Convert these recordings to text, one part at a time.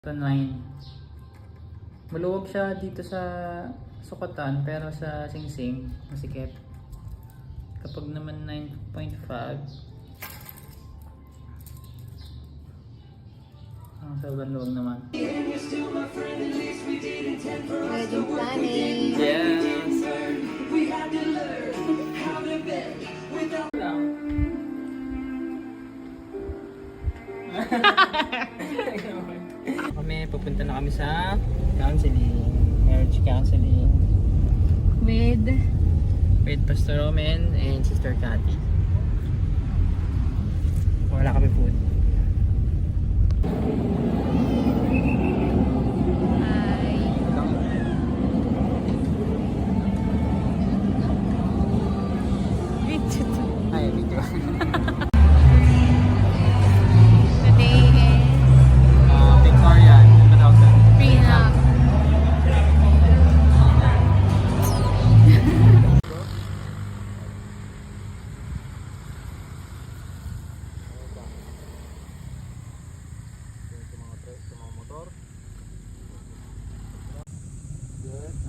to 9. Maluwag siya dito sa Sukatan pero sa Singsing masikip. Kapag naman 9.5 ang sobrang luwag naman. Wedding planning. Yes! Pupunta na kami sa counseling, marriage counseling With Pastor Roman and Sister Cathy. Wala kami food. hi. Ay, video. Today is Victorian, 2000. prenup.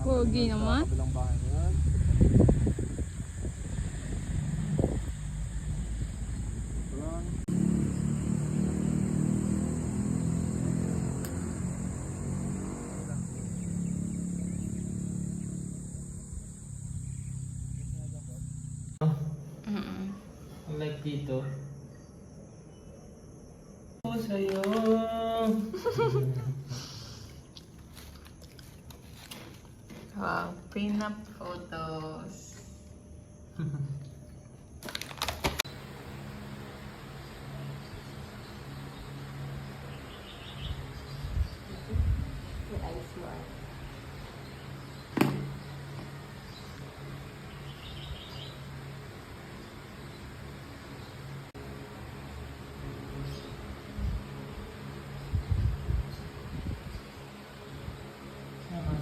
Pogi naman. Like dito. Oh, sa'yo. Wow, prenup photos.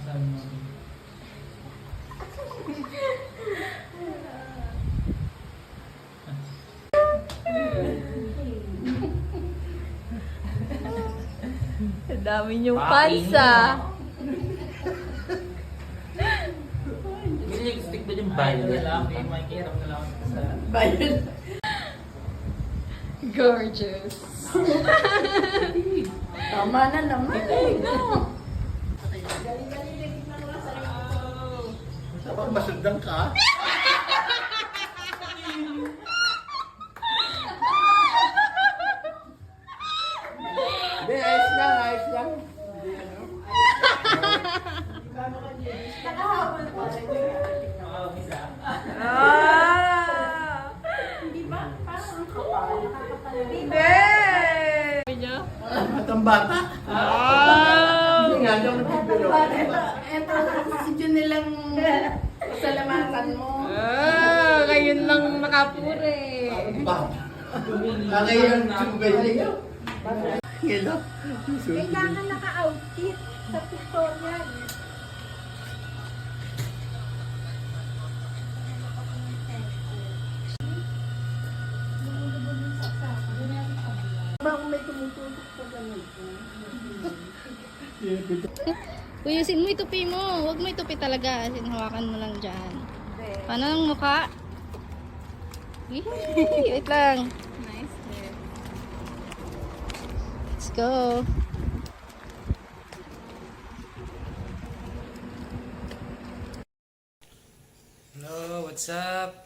Sabi mo. Ang dami niyong fans ah. Stick ba yung bayo na lang? Makikirap na lang sa Bayan. Gorgeous. Tama na naman. Kapag masundan ka? Hindi, ayos lang, ayos lang. Nakahabol pa. Hindi ba? Parang ang kapal. Hindi! Batang bata. Hindi nga, diyan nagbibiro. Ito si Jun nilang salamatan mo. Ngayon lang makapure. Bata. Kakayan, sumugay niyo. Hello. Kailangan naka-outfit sa pictorial. Parang may tumutusok sa ganito. Uyusin mo, itupi mo. Huwag mo itupi talaga. Hawakan mo lang dyan. Paano ang mukha? Wait lang. Nice hair. Let's go. Hello, what's up?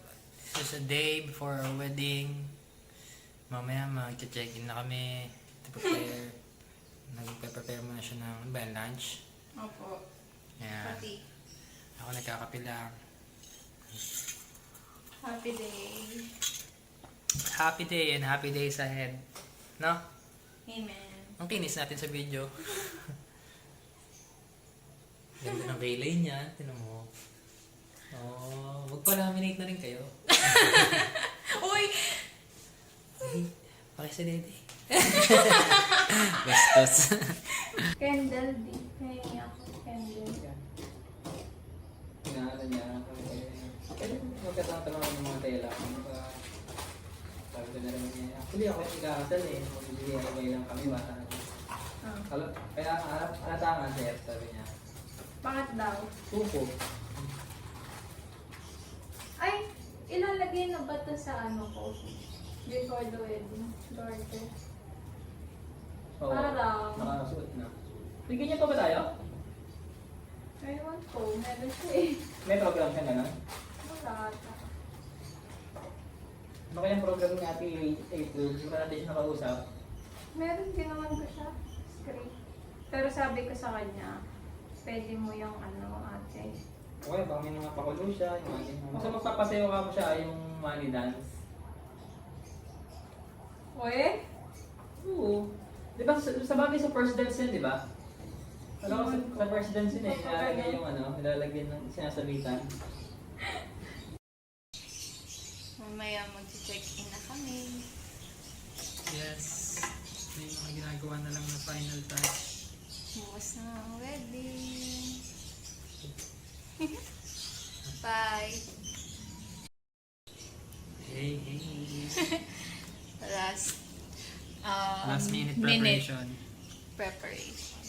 This is a day before our wedding. Mamaya mag-check-in na kami to prepare. Nag-prepare muna siya ng ano ba yan, lunch. Opo. Ayan. Pati. Ako nagkakape lang. Happy day. Happy day and happy days ahead. No? Amen. Ang kinis natin sa video. Ganda ng kailay niya. Tinan mo. Oh, magpa-laminate na rin kayo. Uy! Pakisa dede. Bastos. Candle din. Kaya ako candle. Pinaalan niya. Pwede magkatang-tanong ng mga tela. Sabi ko na naman niya. Actually ako ikakasal eh. Magbibigay lang kami bata natin. Kaya alatangan siya, sabi niya. Bakit daw? Suko. Ay, ilalagay na ba ito sa ano ko? Before the wedding. Dorte. Oo. Parang. Nakasuot na. Bigyan niya pa ba tayo? Ewan ko, meron siya eh. May program siya gano'n? Wala ata. Ano kayang program ni Ate April? Hindi ba natin siya nakausap? Meron din naman ko siya. Script. Pero sabi ko sa kanya, pwede mo yung ano, ate. Okay, baka may mga pakulo siya. Yung mga ganyan. Basta magpapasayo ka mo siya yung money dance. Oye? Oo. Di ba sa bagay sa first dance yun, di ba? Alam ko sa first dance yun eh. Nilalagay yung ano, nilalagyan ng sinasabitan. Mamaya mag-check-in na kami. Yes. May mga ginagawa na lang na final touch. Bukas na ang wedding. Bye. Hey, hey. Last Last minute preparation. preparation.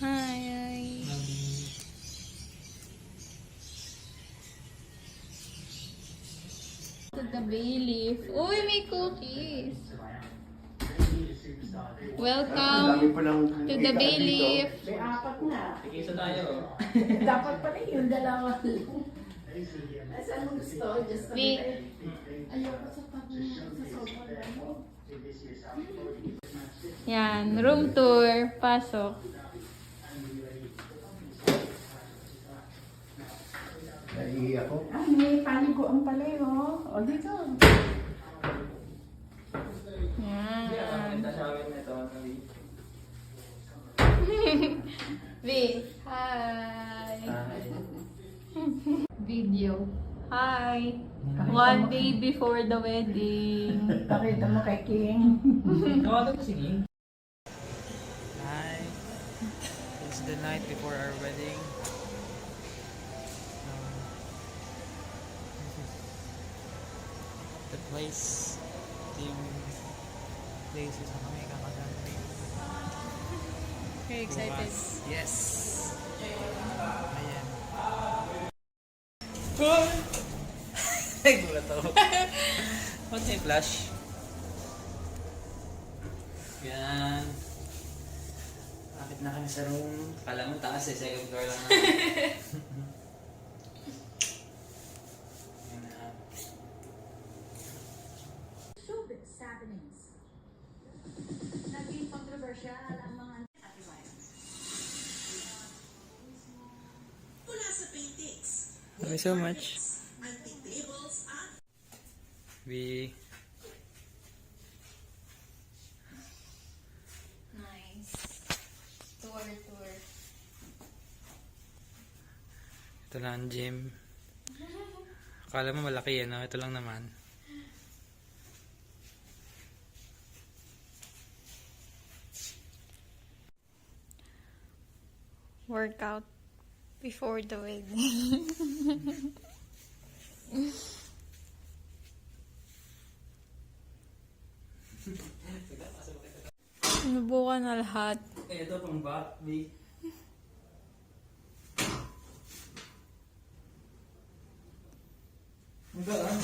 Hi. To the bay leaf. Uy, may cookies. Welcome to the bay leaf. May apat na. Ikisa tayo. Dapat pala yung dalawa. Saan mo gusto? Just sa Wait. Ayoko sa sobrang lamig. Yan, room tour. Pasok. Naiiyak ako. Ah, may paniguan pala yun. O, dito. Yan. Nasawin na ito. V. Hi. Video. Hi. One day before the wedding. Pakita mo kay King. Nakawala ko sige. Hi. It's the night before our wedding. This is the place. Yung place is kami kakagaling. Very excited. Yes. Ayan. Ay, gulat ako. What's yung flash? Yan. Akit na kami sa room. Kala mo taas eh, second floor lang naman. Yan na. Showbiz happenings. Naging kontrobersyal ang mga mula sa paintings, Thank you so much. antique tables at We Nice. Tour. ito lang ang gym. Akala mo malaki yan, no? Ito lang naman. Workout before the wedding. Sinubukan na lahat. Eh, ito pang back, B. Ang gaan.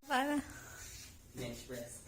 Para. Bench press.